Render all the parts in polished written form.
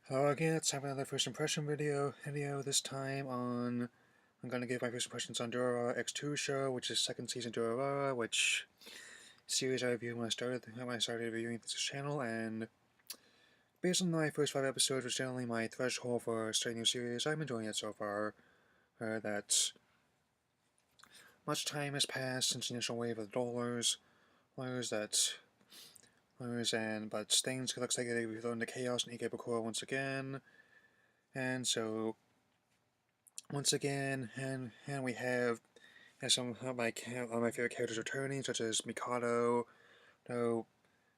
Hello again, it's time for another first impression video. This time I'm gonna give my first impressions on Durarara X2 show, which is second season Durarara, which series I reviewed when I started reviewing this channel, and based on my first 5 episodes, which is generally my threshold for starting a new series, I'm enjoying it so far. That much time has passed since the initial wave of dollars, but things looks like they've thrown into chaos in Ikebukuro once again, and so once again, and we have some of my favorite characters returning, such as Mikado, no,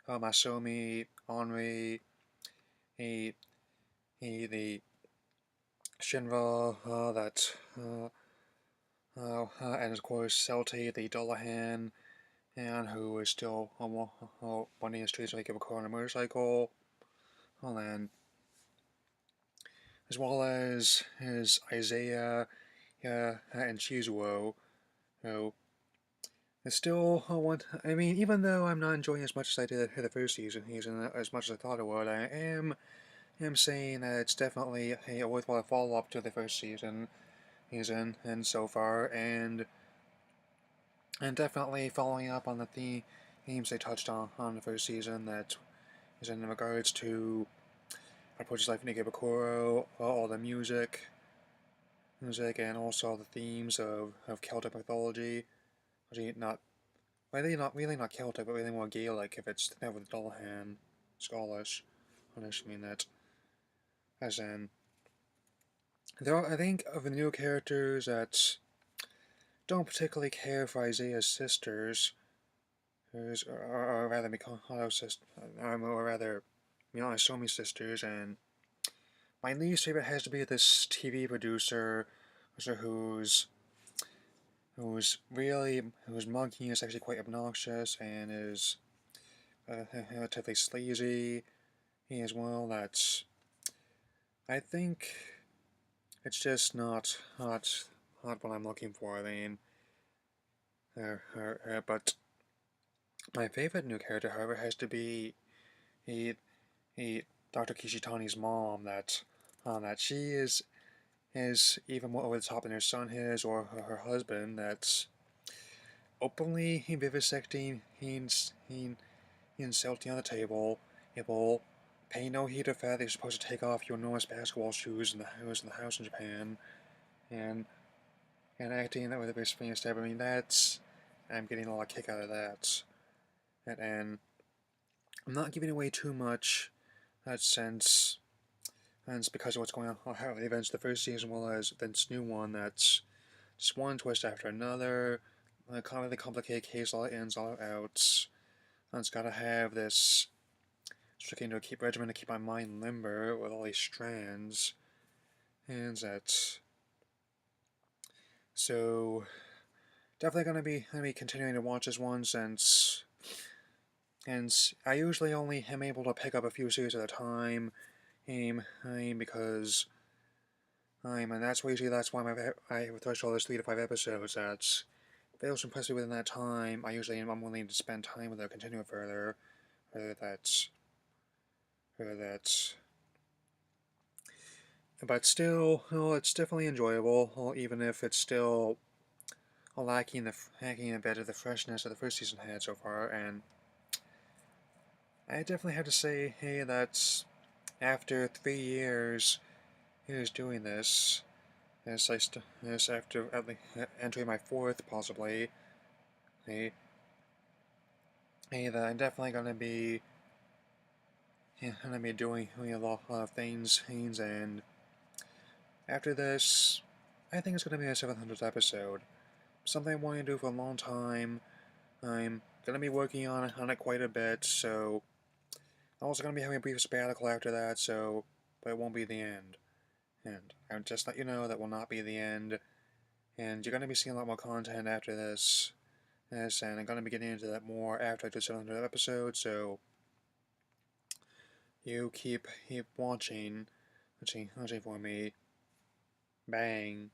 Masomi, Henri, he, the Shinra, and of course Celti, the Dullahan, and who is still running the streets like a car on a motorcycle, well, and as well as Isaiah, and Shizuo, who it's still one. I mean, even though I'm not enjoying as much as I did the first season, as much as I thought it would, I am saying that it's definitely a worthwhile follow up to the first season, and so far, and definitely following up on the themes they touched on the first season. That is in regards to Approach's Life in Ikebukuro, all the music, and also the themes of Celtic mythology. Actually, not Celtic, but really more Gaelic if it's never the Dullahan, Scottish. I mean that. As in, I think of the new characters that don't particularly care for Isaiah's sisters, or rather Mikado sisters, or rather, Asomi's sisters, and my least favorite has to be this TV producer, whose monkey is actually quite obnoxious and is relatively sleazy. He as well. I think it's just not what I'm looking for. I mean, but my favorite new character, however, has to be he, he Dr. Kishitani's mom. That she is even more over the top than her son is, or her husband. That's openly vivisecting, insulting on the table, pay no heed to the fact that you're supposed to take off your enormous basketball shoes in the house in Japan, and acting that with a big finger stab. I mean, I'm getting a lot of kick out of that. And I'm not giving away too much, since it's because of what's going on, how the events of the first season, well as this new one. That's just one twist after another, a really complicated case, all ins, all outs. And it's got to have this sticking to a keep regimen to keep my mind limber with all these strands, and that's so definitely gonna be continuing to watch this one, since I usually only am able to pick up a few series at a time, because and that's why I have a threshold is 3 to 5 episodes. That's if it was impressive within that time, I'm willing to spend time with it, continue it further. Whether that's whether that's But still, well, it's definitely enjoyable, even if it's still lacking a bit of the freshness that the first season had so far. And I definitely have to say, hey, that's after 3 years he was doing this after entering my fourth, possibly. Hey, that I'm definitely gonna be doing a lot of things, and after this, I think it's gonna be a 700th episode. Something I want to do for a long time. I'm gonna be working on it quite a bit, so I'm also gonna be having a brief sabbatical after that. But it won't be the end. And I'll just let you know that will not be the end. And you're gonna be seeing a lot more content after this, and I'm gonna be getting into that more after I do 700 episodes. So you keep watching for me. Bang.